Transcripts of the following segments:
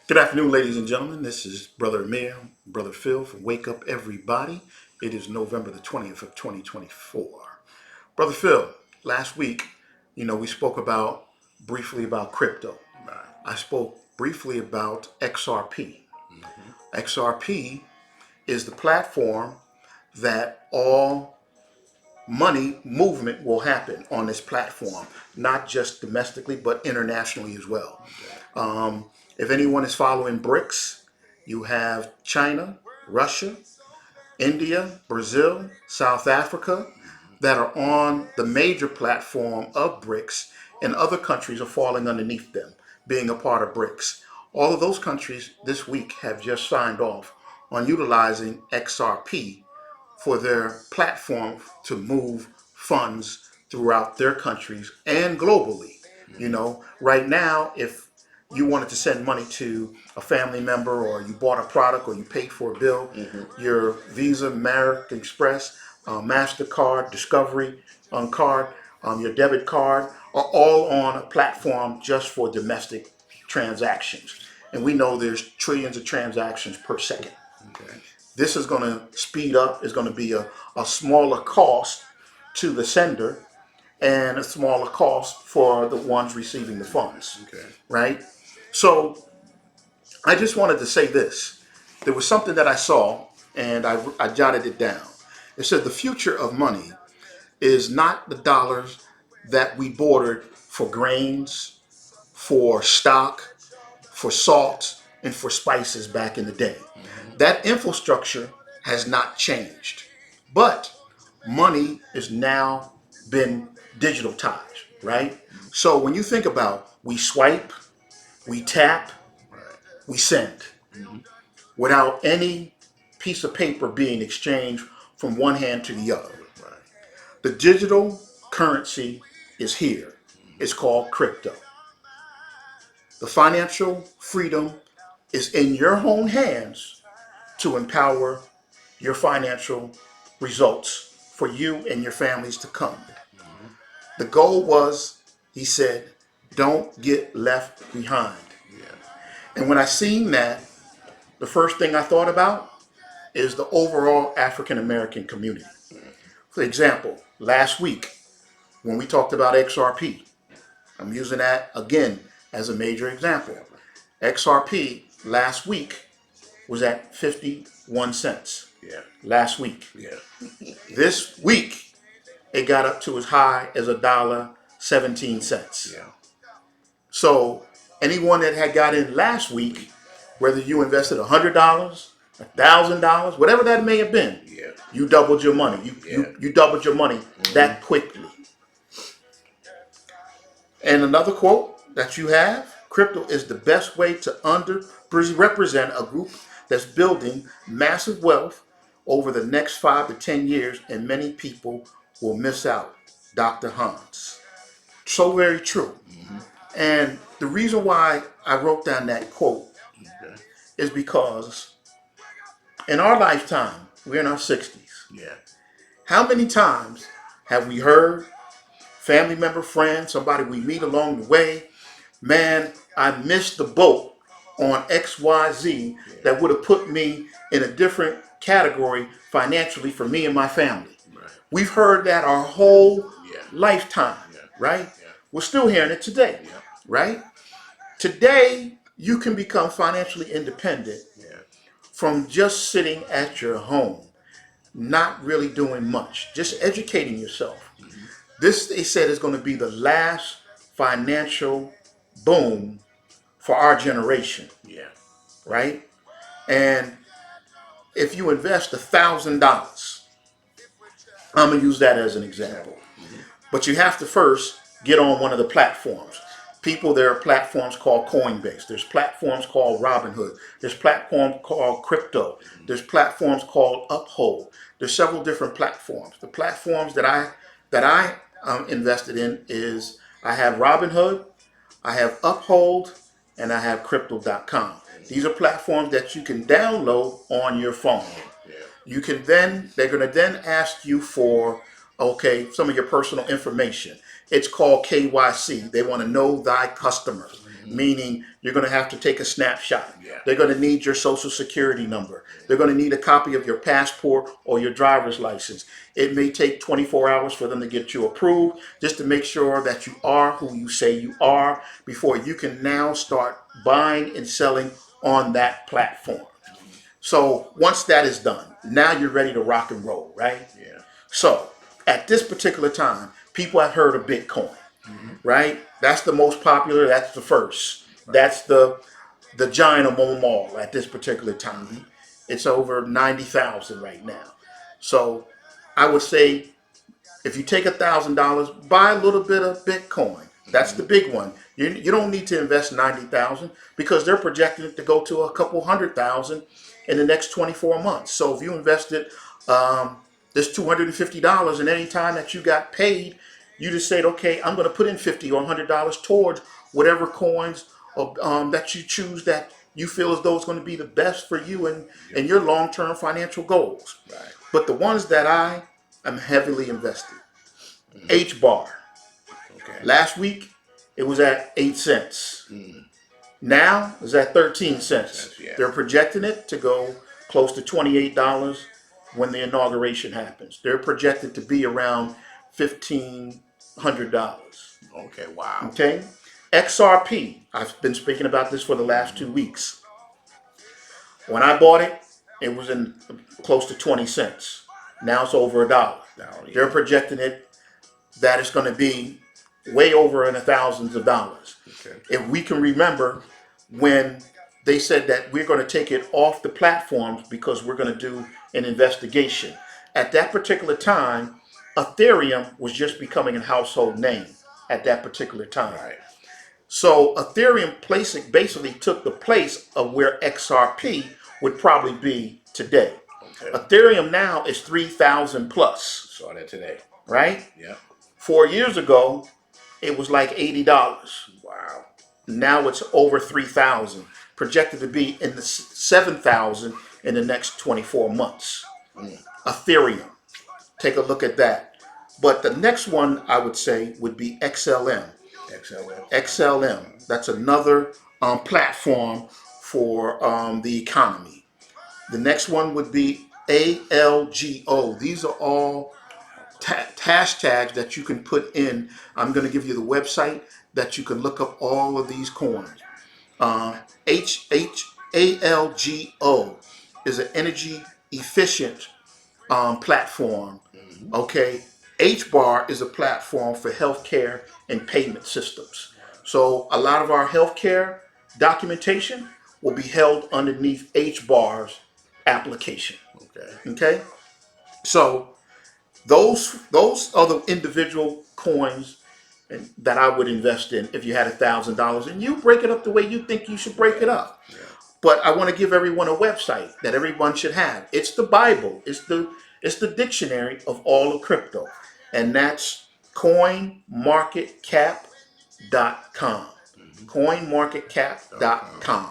Good afternoon, ladies and gentlemen. This is Brother Amir, Brother Phil from Wake Up Everybody. It is November the 20th of 2024. Brother Phil, last week, we spoke briefly about crypto. Right. I spoke briefly about XRP. XRP is the platform that all money movement will happen on this platform, not just domestically, but internationally as well. Okay. If anyone is following BRICS, you have China, Russia, India, Brazil, South Africa that are on the major platform of BRICS, and other countries are falling underneath them, being a part of BRICS. All of those countries this week have just signed off on utilizing XRP for their platform to move funds throughout their countries and globally. Right now, if you wanted to send money to a family member, or you bought a product, or you paid for a bill, your Visa, American Express, MasterCard, Discovery card, your debit card are all on a platform just for domestic transactions. And we know there's trillions of transactions per second. Okay. This is going to speed up, is going to be a smaller cost to the sender and a smaller cost for the ones receiving the funds, Okay. right? So I just wanted to say this. There was something that I saw, and I jotted it down. It said the future of money is not the dollars that we borrowed for grains, for stock, for salt, and for spices back in the day. That infrastructure has not changed. But money is now been digitalized, right? So when you think about, we swipe, we tap, Right. we send without any piece of paper being exchanged from one hand to the other. Right. The digital currency is here. It's called crypto. The financial freedom is in your own hands to empower your financial results for you and your families to come. The goal was, he said, don't get left behind. Yeah. And when I seen that, the first thing I thought about is the overall African American community. For example, last week when we talked about XRP, I'm using that again as a major example. XRP last week was at 51 cents. Yeah. Last week. Yeah. This week, it got up to as high as $1.17. Yeah. So anyone that had got in last week, whether you invested $100, $1,000, whatever that may have been, Yeah. you doubled your money. You doubled your money that quickly. And another quote that you have: crypto is the best way to represent a group that's building massive wealth over the next 5 to 10 years, and many people will miss out. Dr. Hans. So very true. And the reason why I wrote down that quote Okay. is because in our lifetime, we're in our 60s. Yeah. How many times have we heard family member, friend, somebody we meet along the way, man, I missed the boat on XYZ that would have put me in a different category financially for me and my family? Right. We've heard that our whole Yeah. lifetime, Yeah. right? Yeah. We're still hearing it today, Yeah. right? Today, you can become financially independent Yeah. from just sitting at your home, not really doing much, just educating yourself. This, they said, is going to be the last financial boom for our generation, Yeah. right? And if you invest $1,000, I'm going to use that as an example. But you have to first get on one of the platforms. There are platforms called Coinbase. There's platforms called Robinhood. There's platforms called Crypto. There's platforms called Uphold. There's several different platforms. The platforms that I invested in is, I have Robinhood, I have Uphold, and I have Crypto.com. These are platforms that you can download on your phone. Yeah. You can then, they're going to then ask you for, okay, some of your personal information. It's called KYC. They want to know thy customer. meaning you're going to have to take a snapshot. Yeah. They're going to need your social security number. They're going to need a copy of your passport or your driver's license. It may take 24 hours for them to get you approved, just to make sure that you are who you say you are before you can now start buying and selling on that platform. So once that is done, now you're ready to rock and roll, right? Yeah. So at this particular time, people have heard of Bitcoin, right? That's the most popular. That's the first. That's the giant of them all at this particular time. It's over 90,000 right now. So I would say if you take $1,000, buy a little bit of Bitcoin. That's the big one. You don't need to invest 90,000 because they're projecting it to go to a couple 100,000 in the next 24 months. So if you invested this $250, and any time that you got paid, you just said, okay, I'm going to put in $50 or $100 towards whatever coins that you choose that you feel as though it's going to be the best for you and your long-term financial goals. Right. But the ones that I am heavily invested, H bar. Okay. Last week it was at 8 cents. Now it's at 13 cents. Yeah. They're projecting it to go close to $28 when the inauguration happens. They're projected to be around $1,500. Okay. Wow. Okay. XRP. I've been speaking about this for the last 2 weeks. When I bought it, it was in close to 20 cents. Now it's over $1. Yeah. They're projecting it that it's going to be way over in the thousands of dollars. Okay. If we can remember when they said that we're going to take it off the platforms because we're going to do an investigation. At that particular time, Ethereum was just becoming a household name at that particular time. Right. So Ethereum basically took the place of where XRP would probably be today. Okay. Ethereum now is 3,000 plus. Saw that today. Right? Yeah. 4 years ago, it was like $80. Wow. Now it's over 3,000, projected to be in the 7,000 in the next 24 months. Ethereum, take a look at that. But the next one I would say would be XLM. XLM. That's another platform for the economy. The next one would be ALGO. These are all hashtags that you can put in. I'm going to give you the website that you can look up all of these coins. ALGO is an energy efficient platform. Okay, HBAR is a platform for healthcare and payment systems. So a lot of our healthcare documentation will be held underneath HBAR's application. Okay. Okay, so those are the individual coins that I would invest in if you had $1,000, and you break it up the way you think you should break it up. Yeah. But I want to give everyone a website that everyone should have. It's the Bible. It's the dictionary of all of crypto, and that's coinmarketcap.com. Coinmarketcap.com.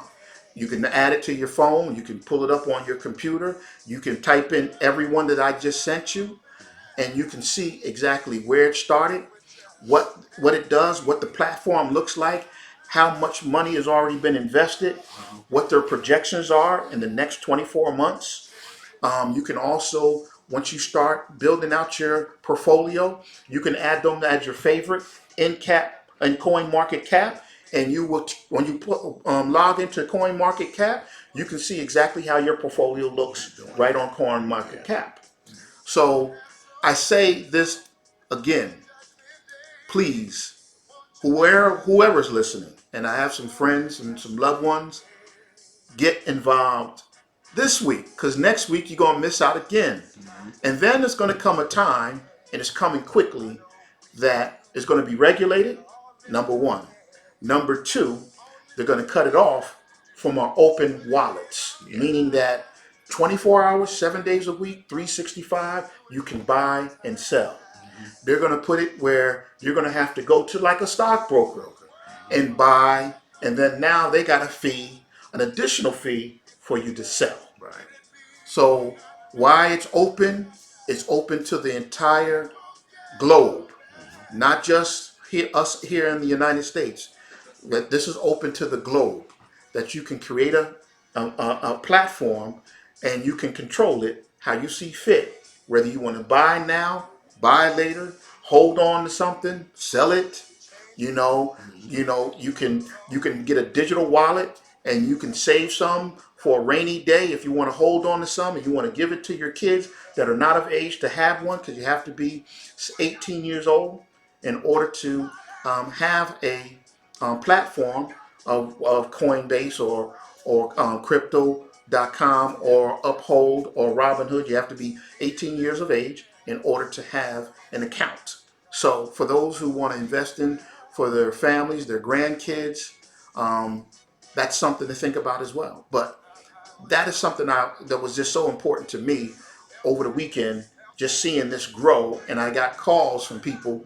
You can add it to your phone. You can pull it up on your computer. You can type in every one that I just sent you, and you can see exactly where it started, what it does, what the platform looks like, how much money has already been invested, what their projections are in the next 24 months. You can also, once you start building out your portfolio, you can add them as your favorite in CoinMarketCap, and you will, when you log into CoinMarketCap, you can see exactly how your portfolio looks right on CoinMarketCap. So I say this again, please, whoever's listening, and I have some friends and some loved ones, get involved this week, because next week you're going to miss out again. And then there's going to come a time, and it's coming quickly, that it's going to be regulated, number one. Number two, they're going to cut it off from our open wallets, meaning that 24 hours, 7 days a week, 365, you can buy and sell. They're going to put it where you're going to have to go to like a stockbroker and buy, and then now they got a fee, an additional fee for you to sell. Right. So why it's open to the entire globe, not just us here in the United States. that this is open to the globe, that you can create a platform and you can control it how you see fit. Whether you want to buy now, buy later, hold on to something, sell it. You know, you can get a digital wallet and you can save some for a rainy day if you want to hold on to some and you want to give it to your kids that are not of age to have one, because you have to be 18 years old in order to have a platform of Coinbase or crypto.com or Uphold or Robinhood. You have to be 18 years of age in order to have an account. So for those who want to invest in for their families, their grandkids, that's something to think about as well. But that is something that was just so important to me over the weekend, just seeing this grow. And I got calls from people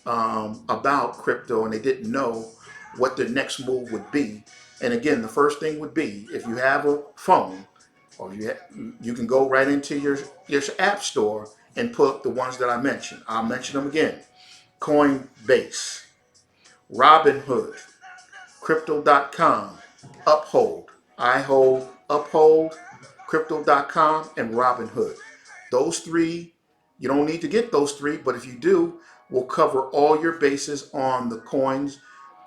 about crypto, and they didn't know what their next move would be. And again, the first thing would be, if you have a phone, or you can go right into your app store and put the ones that I mentioned. I'll mention them again: Coinbase, Robinhood, Crypto.com, Uphold. I hold Uphold, Crypto.com, and Robinhood. Those three, you don't need to get those three, but if you do, will cover all your bases on the coins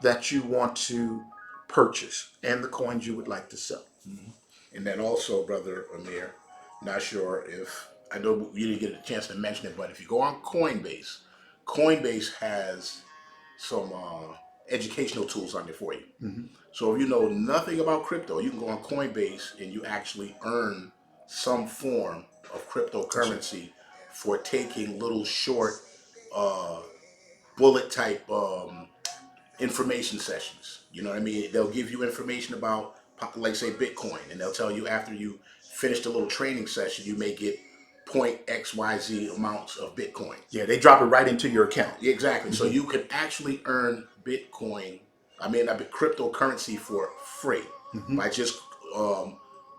that you want to purchase and the coins you would like to sell. And then also, Brother Amir, not sure if, I know you didn't get a chance to mention it, but if you go on Coinbase, Coinbase has some educational tools on there for you. So if you know nothing about crypto, you can go on Coinbase and you actually earn some form of cryptocurrency for taking little short bullet type information sessions. You know what I mean? They'll give you information about, like say, Bitcoin, and they'll tell you after you finish the little training session, you may get point XYZ amounts of Bitcoin. Yeah, they drop it right into your account. Exactly. So you can actually earn Bitcoin, I mean, a cryptocurrency for free by just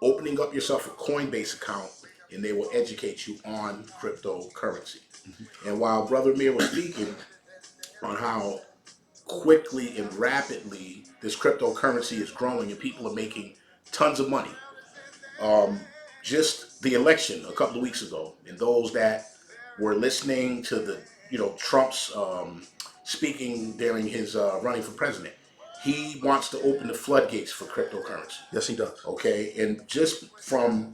opening up yourself a Coinbase account, and they will educate you on cryptocurrency. And while Brother Mir was speaking on how quickly and rapidly this cryptocurrency is growing and people are making tons of money, just the election a couple of weeks ago, and those that were listening to the, Trump's speaking during his running for president, he wants to open the floodgates for cryptocurrency. Yes, he does. Okay, and just from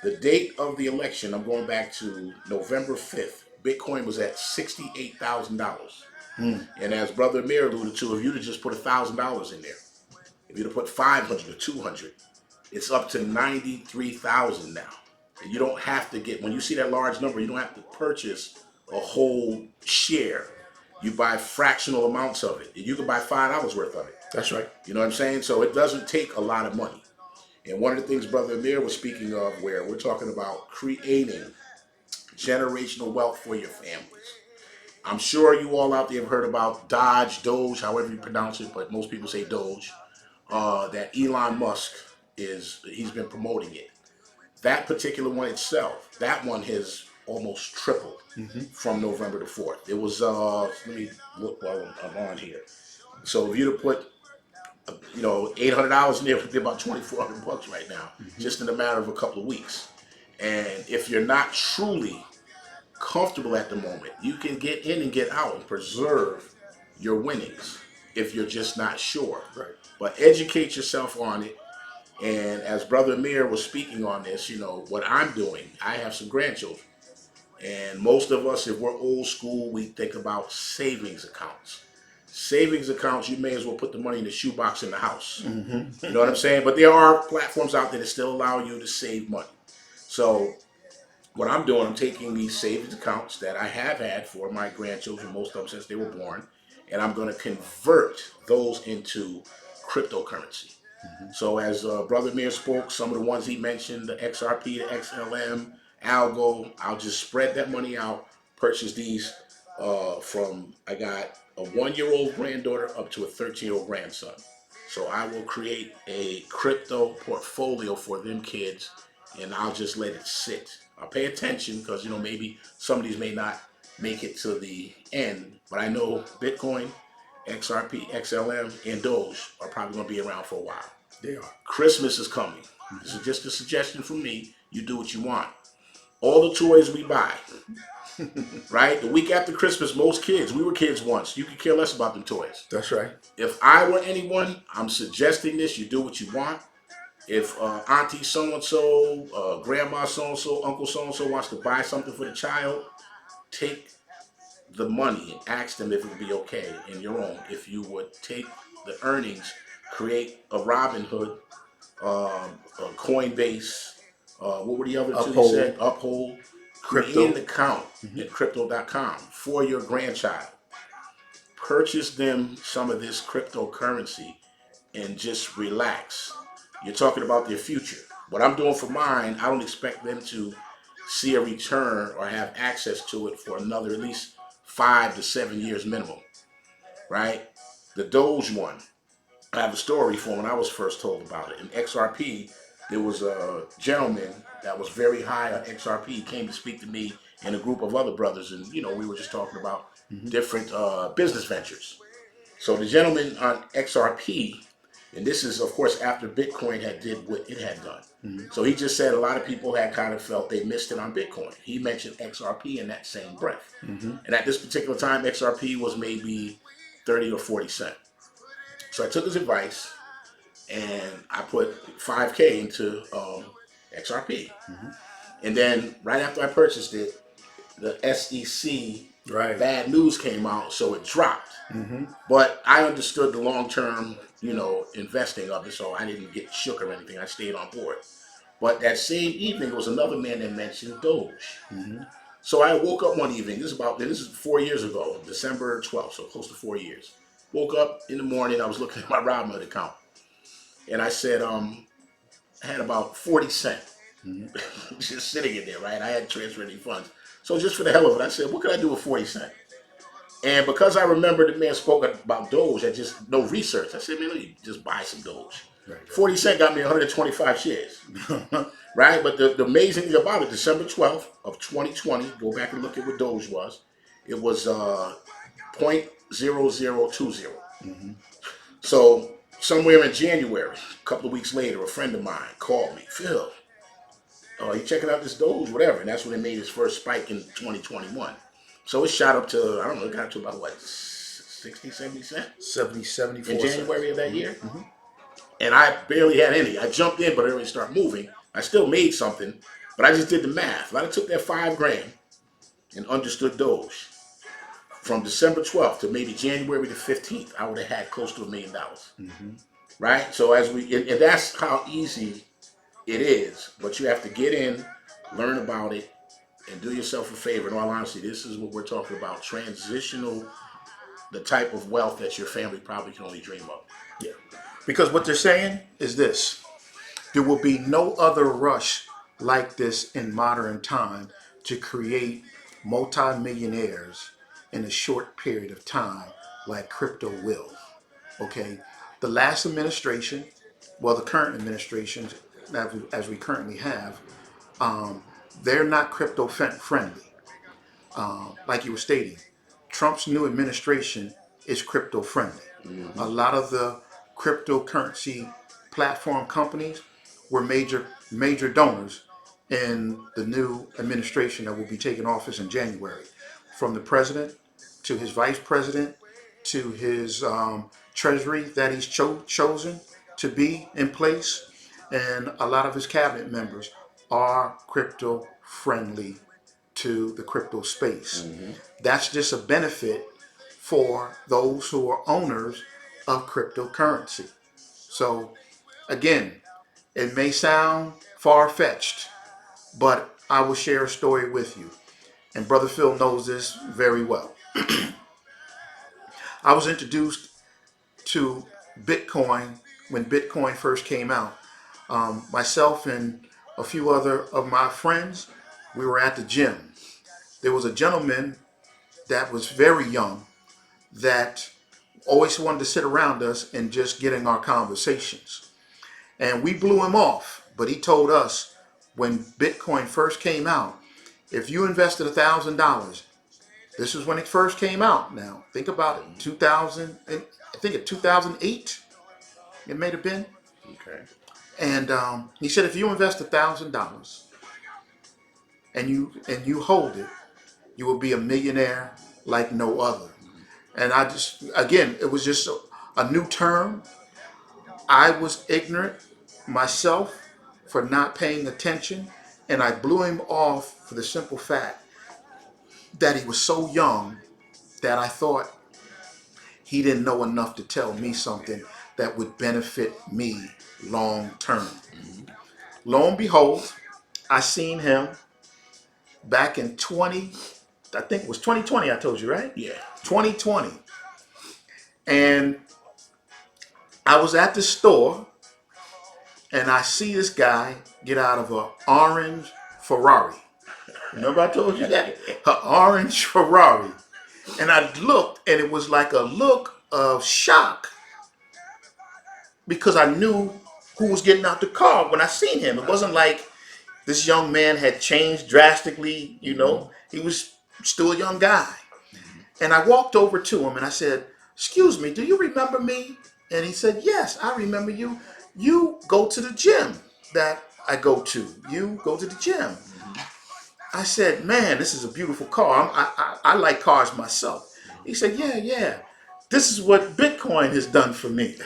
the date of the election, I'm going back to November 5th. Bitcoin was at $68,000. And as Brother Amir alluded to, if you'd have just put $1,000 in there, if you'd have put 500 or 200, it's up to 93,000 now. And you don't have to get, when you see that large number, you don't have to purchase a whole share. You buy fractional amounts of it. And you can buy $5 worth of it. That's right. You know what I'm saying? So it doesn't take a lot of money. And one of the things Brother Amir was speaking of, where we're talking about creating generational wealth for your families. I'm sure you all out there have heard about Doge, however you pronounce it, but most people say Doge. That Elon Musk he's been promoting it. That particular one itself, that one has almost tripled from November the 4th. It was, let me look while I'm on here. So if you'd have put, $800 in there, it would be about $2,400 right now, just in a matter of a couple of weeks. And if you're not truly comfortable at the moment, you can get in and get out and preserve your winnings if you're just not sure. Right. But educate yourself on it. And as Brother Amir was speaking on this, what I'm doing, I have some grandchildren. And most of us, if we're old school, we think about savings accounts. Savings accounts, you may as well put the money in the shoebox in the house. You know what I'm saying? But there are platforms out there that still allow you to save money. So what I'm doing, I'm taking these savings accounts that I have had for my grandchildren, most of them since they were born, and I'm going to convert those into cryptocurrency. So as Brother Mir spoke, some of the ones he mentioned, the XRP, the XLM, Algo, I'll just spread that money out, purchase these I got a 1-year-old granddaughter up to a 13-year-old grandson. So I will create a crypto portfolio for them kids, and I'll just let it sit. I'll pay attention because, maybe some of these may not make it to the end, but I know Bitcoin, XRP, XLM, and Doge are probably going to be around for a while. They are. Christmas is coming. This is just a suggestion from me. You do what you want. All the toys we buy, right? The week after Christmas, most kids, we were kids once. You could care less about them toys. That's right. If I were anyone, I'm suggesting this. You do what you want. If auntie so-and-so, grandma so-and-so, uncle so-and-so wants to buy something for the child, take the money and ask them if it would be okay in your own. If you would take the earnings, create a Robinhood, a Coinbase, what were the other two you said? Uphold. Crypto. Create an account at crypto.com for your grandchild. Purchase them some of this cryptocurrency and just relax. You're talking about their future. What I'm doing for mine, I don't expect them to see a return or have access to it for another at least 5 to 7 years minimum, right? The Doge one, I have a story from when I was first told about it. In XRP, there was a gentleman that was very high on XRP. He came to speak to me and a group of other brothers, and we were just talking about different business ventures. So the gentleman on XRP, and this is of course after Bitcoin had did what it had done. So he just said a lot of people had kind of felt they missed it on Bitcoin. He mentioned XRP in that same breath. And at this particular time, XRP was maybe 30 or 40 cents. So I took his advice and I put 5K into XRP. And then right after I purchased it, the SEC bad news came out, so it dropped. But I understood the long term, investing of it, so I didn't get shook or anything. I stayed on board. But that same evening, there was another man that mentioned Doge. So I woke up one evening. This is 4 years ago, December 12th, so close to 4 years. Woke up in the morning. I was looking at my Robinhood account, and I said, I had about 40 cents just sitting in there, right? I had transferred any funds. So just for the hell of it, I said, what could I do with 40 cents? And because I remember the man spoke about Doge, I just no research. I said, man, let me just buy some Doge. 40 cents got me 125 shares. Right? But the amazing thing about it, December 12th of 2020, go back and look at what Doge was. It was 0.0020. So somewhere in January, a couple of weeks later, a friend of mine called me, Phil, you checking out this Doge, whatever. And that's when it made its first spike in 2021. So it shot up to, I don't know, it got up to about what, 60, 70 cents? 74 in January cents. of that year. And I barely had any. I jumped in, but it already started moving. I still made something, but I just did the math. If I took that $5,000 and understood Doge from December 12th to maybe January the 15th, I would have had close to $1 million. Right? So and that's how easy it is. But you have to get in, learn about it, and do yourself a favor. In all honesty, this is what we're talking about. Transitional, the type of wealth that your family probably can only dream of. Yeah. Because what they're saying is this. There will be no other rush like this in modern time to create multimillionaires in a short period of time like crypto will. Okay? The last administration, well, the current administration, as we currently have, they're not crypto friendly. Like you were stating, Trump's new administration is crypto friendly. A lot of the cryptocurrency platform companies were major donors in the new administration that will be taking office in January. From the president to his vice president to his treasury that he's chosen to be in place, and a lot of his cabinet members are crypto friendly to the crypto space. That's just a benefit for those who are owners of cryptocurrency. So again, it may sound far-fetched, but I will share a story with you. And Brother Phil knows this very well. I was introduced to Bitcoin when Bitcoin first came out. Myself and a few other of my friends, we were at the gym. There was a gentleman that was very young that always wanted to sit around us and just get in our conversations. And we blew him off, but he told us when Bitcoin first came out, if you invested $1,000, This was when it first came out. Now, think about it. 2000, I think in 2008, it may have been. Okay. And he said, if you invest $1,000 and you hold it, you will be a millionaire like no other. And I just, again, it was just a new term. I was ignorant myself for not paying attention, and I blew him off for the simple fact that he was so young that I thought he didn't know enough to tell me something that would benefit me long term. Lo and behold, I seen him back in 20, I think it was 2020, I told you, right? Yeah. 2020. And I was at the store and I see this guy get out of an orange Ferrari. Remember I told you that? An orange Ferrari. And I looked and it was like a look of shock because I knew who was getting out the car when I seen him. It wasn't like this young man had changed drastically, you know. He was still a young guy. And I walked over to him and I said, "Excuse me, do you remember me?" And he said, "Yes, I remember you. You go to the gym that I go to. You go to the gym." I said, "Man, this is a beautiful car. I like cars myself." He said, "Yeah, yeah. This is what Bitcoin has done for me."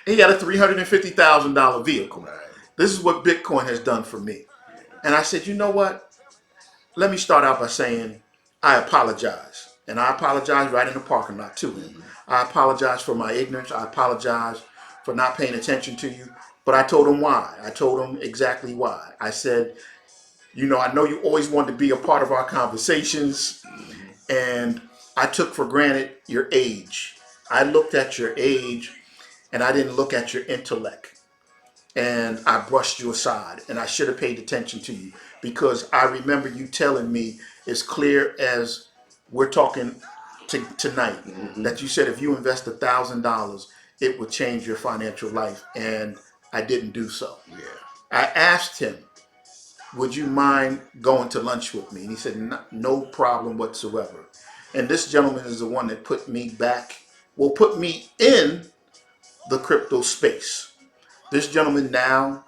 He got a $350,000 vehicle. Right. This is what Bitcoin has done for me. And I said, "You know what? Let me start out by saying I apologize." And I apologize right in the parking lot to him. I apologize for my ignorance. I apologize for not paying attention to you. But I told him why. I told him exactly why. I said, "You know, I know you always wanted to be a part of our conversations, and I took for granted your age. I looked at your age and I didn't look at your intellect. And I brushed you aside, and I should have paid attention to you because I remember you telling me as clear as we're talking tonight that you said if you invest $1,000, it would change your financial life, and I didn't do so." Yeah. I asked him, "Would you mind going to lunch with me?" And he said, "No problem whatsoever." And this gentleman is the one that put me back, well, put me in the crypto space. This gentleman now,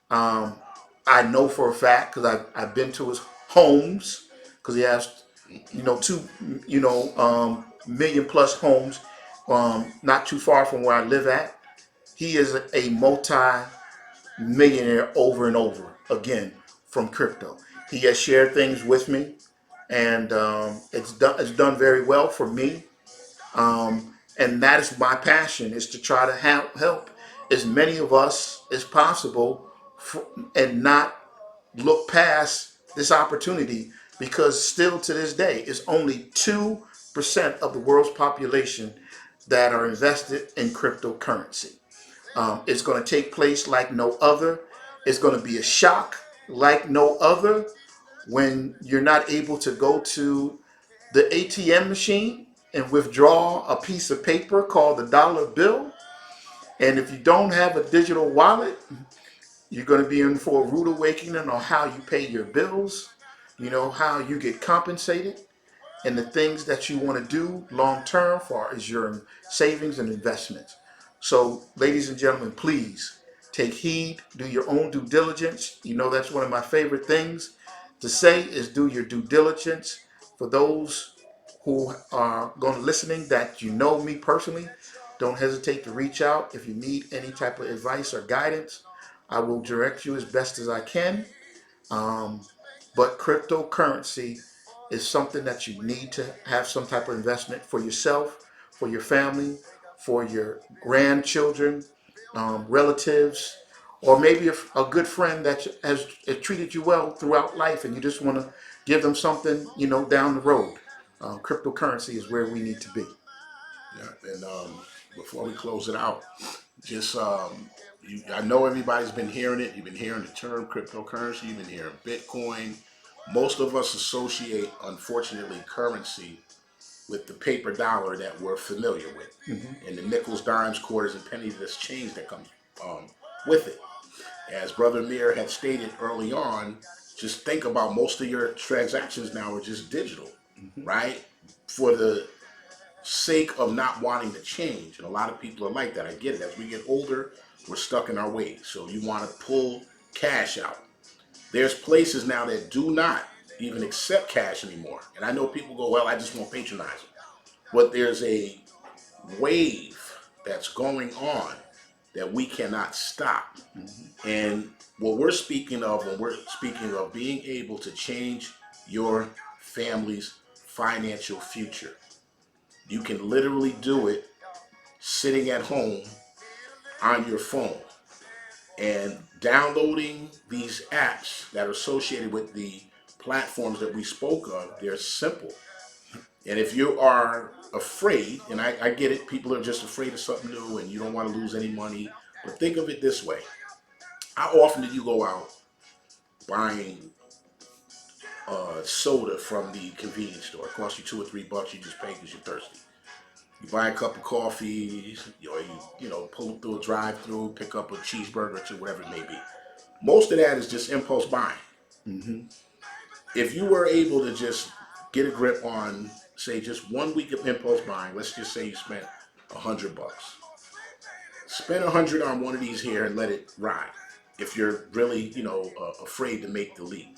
I know for a fact because I've been to his homes because he has, you know, two, million plus homes, not too far from where I live at. He is a multi-millionaire over and over again from crypto. He has shared things with me, and it's done very well for me. And that is my passion, is to try to help as many of us as possible and not look past this opportunity, because still to this day it's only 2% of the world's population that are invested in cryptocurrency. It's going to take place like no other. It's going to be a shock like no other when you're not able to go to the ATM machine and withdraw a piece of paper called the dollar bill. And if you don't have a digital wallet, you're going to be in for a rude awakening on how you pay your bills, how you get compensated, and the things that you want to do long term for is your savings and investments. So, ladies and gentlemen, please take heed, do your own due diligence. That's one of my favorite things to say is do your due diligence. For those who are going to listening that me personally, don't hesitate to reach out if you need any type of advice or guidance. I will direct you as best as I can. Um, but cryptocurrency is something that you need to have some type of investment for yourself, for your family, for your grandchildren, relatives, or maybe a good friend that has treated you well throughout life and you just want to give them something, down the road. Cryptocurrency is where we need to be. Yeah. And before we close it out, just I know everybody's been hearing it. You've been hearing the term cryptocurrency. You've been hearing Bitcoin. Most of us associate, unfortunately, currency with the paper dollar that we're familiar with, and the nickels, dimes, quarters, and pennies that's change that comes with it. As Brother Amir had stated early on, just think about most of your transactions now are just digital, right? For the sake of not wanting to change. And a lot of people are like that. I get it. As we get older, we're stuck in our ways. So you want to pull cash out. There's places now that do not even accept cash anymore. And I know people go, well, I just won't patronize them. But there's a wave that's going on that we cannot stop. And what we're speaking of when we're speaking of being able to change your family's financial future, you can literally do it sitting at home on your phone and downloading these apps that are associated with the platforms that we spoke of. They're simple. And if you are afraid, and I get it, people are just afraid of something new and you don't want to lose any money, but think of it this way. How often do you go out buying soda from the convenience store? It costs you $2 or $3. You just pay because you're thirsty. You buy a cup of coffee, pull through a drive-through, pick up a cheeseburger or two, whatever it may be. Most of that is just impulse buying. If you were able to just get a grip on, say, just 1 week of impulse buying, let's just say you spent $100. Spend 100 on one of these here and let it ride. If you're really, afraid to make the leap.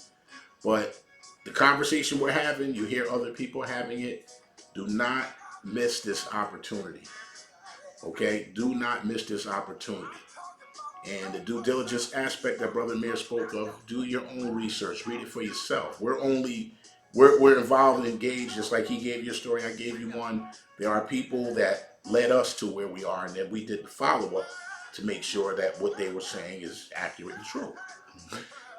But the conversation we're having, you hear other people having it. Do not miss this opportunity. Okay? Do not miss this opportunity. And the due diligence aspect that Brother Amir spoke of, do your own research. Read it for yourself. We're involved and engaged, just like he gave you a story, I gave you one. There are people that led us to where we are, and then we did the follow-up to make sure that what they were saying is accurate and true.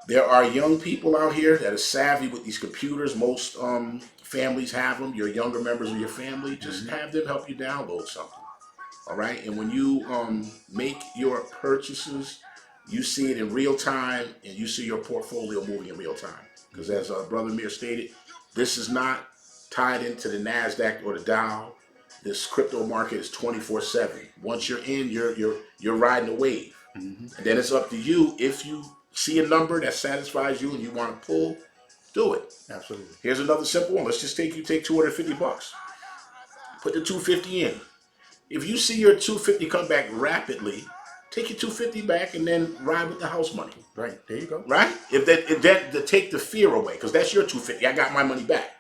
There are young people out here that are savvy with these computers. Most families have them. Your younger members of your family, just have them help you download something. All right, and when you make your purchases, you see it in real time, and you see your portfolio moving in real time. Because as Brother Amir stated, this is not tied into the Nasdaq or the Dow. This crypto market is 24/7. Once you're in, you're riding a wave, and then it's up to you. If you see a number that satisfies you and you want to pull, do it. Absolutely. Here's another simple one. Let's just take $250. Put the 250 in. If you see your 250 come back rapidly, take your 250 back and then ride with the house money. Right, there you go. Right? If that to take the fear away, because that's your 250. I got my money back.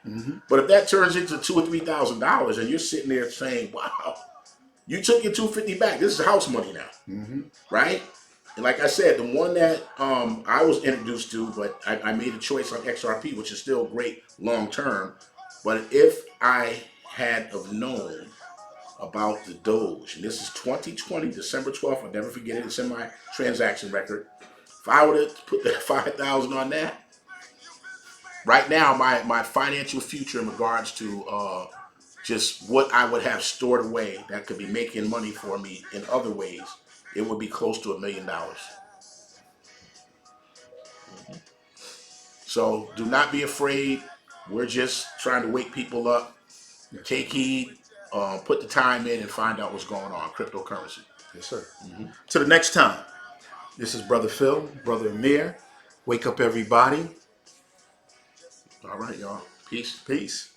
But if that turns into $2,000 or $3,000 and you're sitting there saying, "Wow, you took your 250 back. This is house money now." Right? And like I said, the one that I was introduced to, but I made a choice on XRP, which is still great long term. But if I had have known about the Doge, and this is 2020, December 12th, I'll never forget it, it's in my transaction record. If I were to put that 5,000 on that, right now my financial future in regards to just what I would have stored away that could be making money for me in other ways, it would be close to $1 million. So do not be afraid. We're just trying to wake people up. Take heed. Put the time in and find out what's going on. Cryptocurrency. Yes, sir. Till the next time, this is Brother Phil, Brother Amir. Wake up, everybody. All right, y'all. Peace. Peace.